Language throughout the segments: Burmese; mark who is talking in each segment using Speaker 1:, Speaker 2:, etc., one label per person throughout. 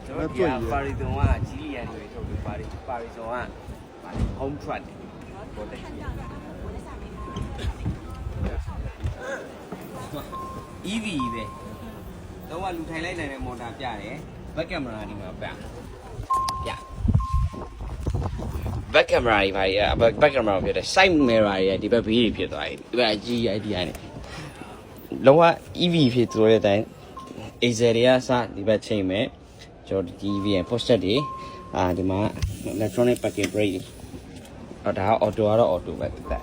Speaker 1: ကျွန်တော်ကပါရီဇွန်ကဂျီလီယန်တွေထုတ်ပြီးပါရီဇွန်က home truck ပေါ်တယ် EV ပဲတော့ကလူထိုင်လိုက်နိုင်တဲ့မော်တာပြတယ်ဘက်ကင်မရာဒီမှာပြဘက်ကင်မရာတွေပါဘက်ကင်မရာဖြစ်တယ် side mirror တွေဒီဘက်ဘေးတွေဖြစ်သွားပြီဒီဘက်အကြီးအဲ့ဒီကနေလောက EV ဖြစ်ဆိုတဲ့အတိုင်း Acer တွေကစဒီဘက်ချိန်မဲ့ကျွန်တော်ဒီ EV ရဲ့ poster တွေဒီမှာ electronic parking brake တွေဒါက auto ကတော့ auto ပဲတက်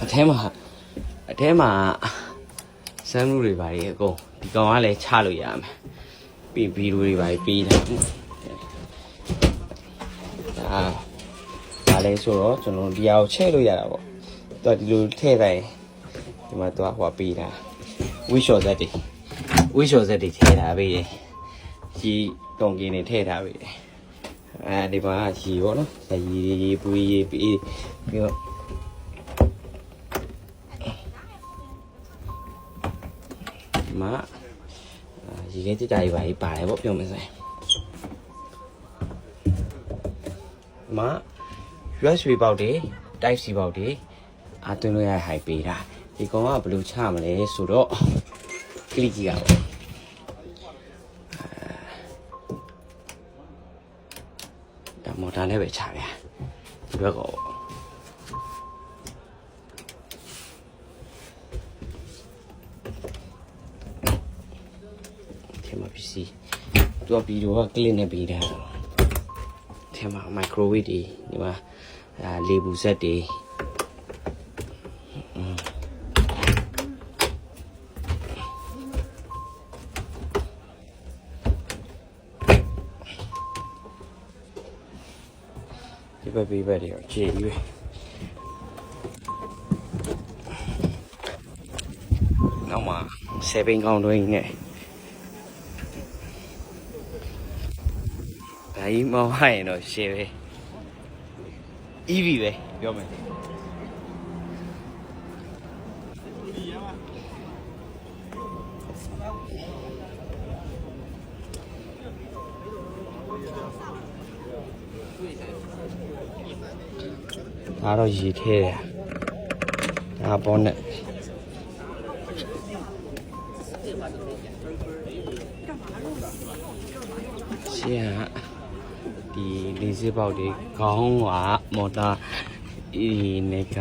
Speaker 1: အထဲမှာစမ်းမှုတွေပါလေအကုန်ဒီကောင်ကလည်းချလို့ရမယ်ပြီးဗီဒီယိုတွေပါပြီးတယ်ဒါလည်းဆိုတော့ကျွန်တော်ဒီအောင်ချဲ့လို့ရတာပေါ့သူကဒီလိုထည့်လိုက်ဒီမှာသူကဟိုပေးတာဝီရှော့ဇက်တွေထည့်ထားပေးတယ်ဒီတုံကင်းတွေထည့်ထားပေးတယ်ဒီမှာရီပေါ့နော်ရီပူရီပြီးတော့မှာရေခဲကြကြကြီးပါကြီးပါတယ်ပေါ့ပြောမယ်ဆိုရင်မှာ USB ပေါက်တွေ Type C ပေါက်တွေသွင်းလို့ရတဲ့ high ပေးတာဒီကောင်ကဘယ်လိုချမလဲဆိုတော့ click ကြီးတာပေါ့ဒါမော်တာနဲ့ပဲချဗျာဒီဘက်ကောPC သူကဗီဒီယိုက click နဲ့ပေးတာထဲမှာ microwave တွေဒီမှာလေပူဆက်တွေဒီဘက်ပေးဘက်တွေတော့ခြေကြီးပဲနောက်မှာ7ကောင်းတွင်းနဲ့ဒါကြီးမောင်းရင်တော့ရှယ်ပဲ EV ပဲပြောမယ်ဒါတော့ရေထဲတယ်ဒါဘောနဲ့ရှေ့ကဒီလေးစပေါက်တွေခေါင်းကမော်တာနေက